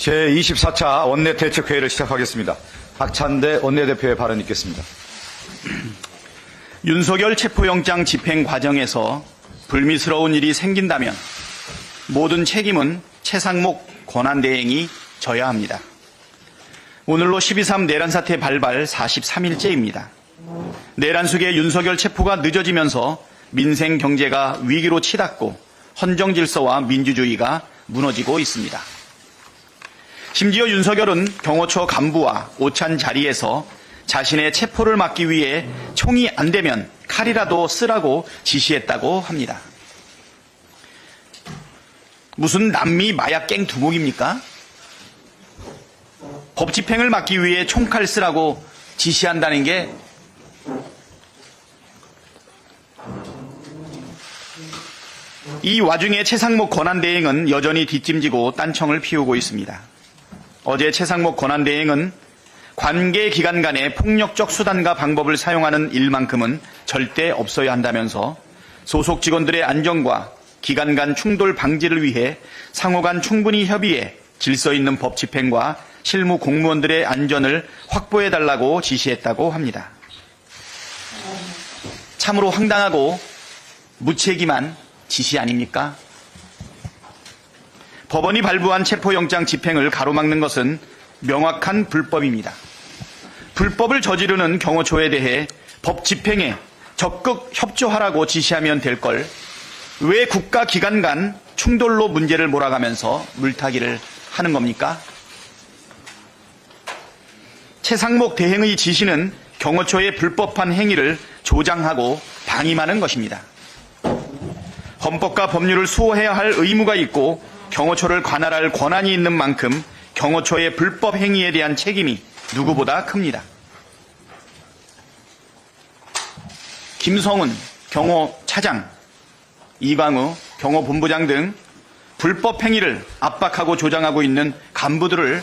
제24차 원내대책회의를 시작하겠습니다. 박찬대 원내대표의 발언 있겠습니다. 윤석열 체포영장 집행 과정에서 불미스러운 일이 생긴다면 모든 책임은 최상목 권한대행이 져야 합니다. 오늘로 12.3 내란 사태 발발 43일째입니다. 내란 속에 윤석열 체포가 늦어지면서 민생 경제가 위기로 치닫고 헌정 질서와 민주주의가 무너지고 있습니다. 심지어 윤석열은 경호처 간부와 오찬 자리에서 자신의 체포를 막기 위해 총이 안 되면 칼이라도 쓰라고 지시했다고 합니다. 무슨 남미 마약갱 두목입니까? 법 집행을 막기 위해 총칼 쓰라고 지시한다는 게 이 와중에 최상목 권한대행은 여전히 뒷짐지고 딴청을 피우고 있습니다. 어제 최상목 권한대행은 관계 기관 간의 폭력적 수단과 방법을 사용하는 일만큼은 절대 없어야 한다면서 소속 직원들의 안전과 기관 간 충돌 방지를 위해 상호 간 충분히 협의해 질서 있는 법 집행과 실무 공무원들의 안전을 확보해달라고 지시했다고 합니다. 참으로 황당하고 무책임한 지시 아닙니까? 법원이 발부한 체포영장 집행을 가로막는 것은 명확한 불법입니다. 불법을 저지르는 경호처에 대해 법 집행에 적극 협조하라고 지시하면 될 걸 왜 국가 기관 간 충돌로 문제를 몰아가면서 물타기를 하는 겁니까? 최상목 대행의 지시는 경호처의 불법한 행위를 조장하고 방임하는 것입니다. 헌법과 법률을 수호해야 할 의무가 있고 경호처를 관할할 권한이 있는 만큼 경호처의 불법 행위에 대한 책임이 누구보다 큽니다. 김성훈 경호차장, 이광우 경호본부장 등 불법 행위를 압박하고 조장하고 있는 간부들을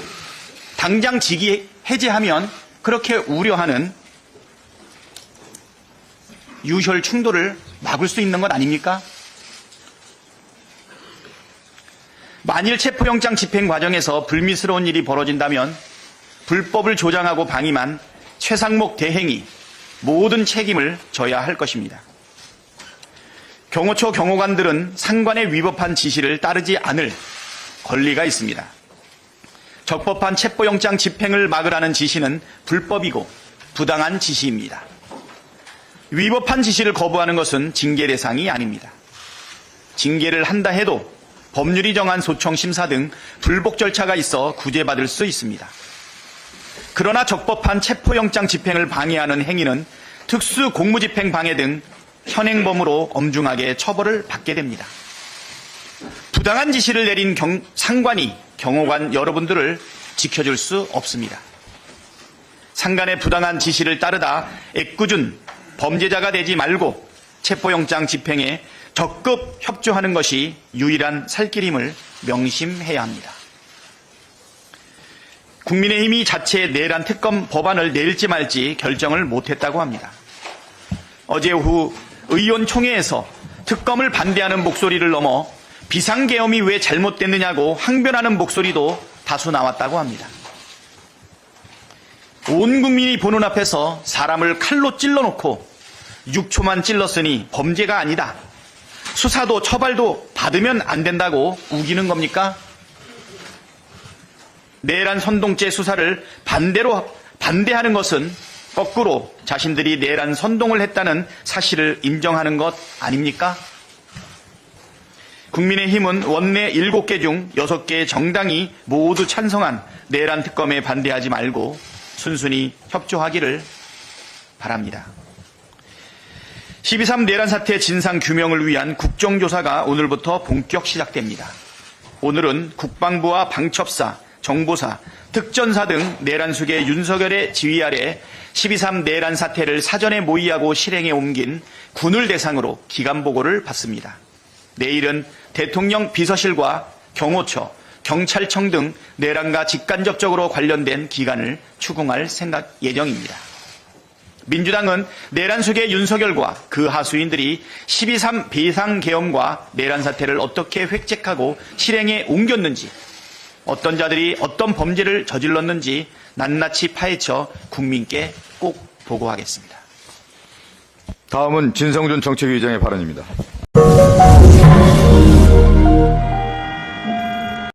당장 직위 해제하면 그렇게 우려하는 유혈 충돌을 막을 수 있는 것 아닙니까? 만일 체포영장 집행 과정에서 불미스러운 일이 벌어진다면 불법을 조장하고 방임한 최상목 대행이 모든 책임을 져야 할 것입니다. 경호처 경호관들은 상관에 위법한 지시를 따르지 않을 권리가 있습니다. 적법한 체포영장 집행을 막으라는 지시는 불법이고 부당한 지시입니다. 위법한 지시를 거부하는 것은 징계 대상이 아닙니다. 징계를 한다 해도 법률이 정한 소청 심사 등 불복 절차가 있어 구제받을 수 있습니다. 그러나 적법한 체포영장 집행을 방해하는 행위는 특수 공무집행 방해 등 현행범으로 엄중하게 처벌을 받게 됩니다. 부당한 지시를 내린 상관이 경호관 여러분들을 지켜줄 수 없습니다. 상관의 부당한 지시를 따르다 애꿎은 범죄자가 되지 말고 체포영장 집행에 적극 협조하는 것이 유일한 살 길임을 명심해야 합니다. 국민의힘이 자체 내란 특검 법안을 낼지 말지 결정을 못했다고 합니다. 어제 오후 의원총회에서 특검을 반대하는 목소리를 넘어 비상계엄이 왜 잘못됐느냐고 항변하는 목소리도 다수 나왔다고 합니다. 온 국민이 보는 앞에서 사람을 칼로 찔러놓고 6초만 찔렀으니 범죄가 아니다. 수사도 처벌도 받으면 안 된다고 우기는 겁니까? 내란 선동죄 수사를 반대하는 것은 거꾸로 자신들이 내란 선동을 했다는 사실을 인정하는 것 아닙니까? 국민의힘은 원내 7개 중 6개 정당이 모두 찬성한 내란 특검에 반대하지 말고 순순히 협조하기를 바랍니다. 12.3 내란 사태 진상 규명을 위한 국정조사가 오늘부터 본격 시작됩니다. 오늘은 국방부와 방첩사, 정보사, 특전사 등 내란 속의 윤석열의 지휘 아래 12.3 내란 사태를 사전에 모의하고 실행에 옮긴 군을 대상으로 기간보고를 받습니다. 내일은 대통령 비서실과 경호처, 경찰청 등 내란과 직간접적으로 관련된 기관을 추궁할 예정입니다. 민주당은 내란 속의 윤석열과 그 하수인들이 12.3 비상계엄과 내란 사태를 어떻게 획책하고 실행에 옮겼는지 어떤 자들이 어떤 범죄를 저질렀는지 낱낱이 파헤쳐 국민께 꼭 보고하겠습니다. 다음은 진성준 정책위의장의 발언입니다.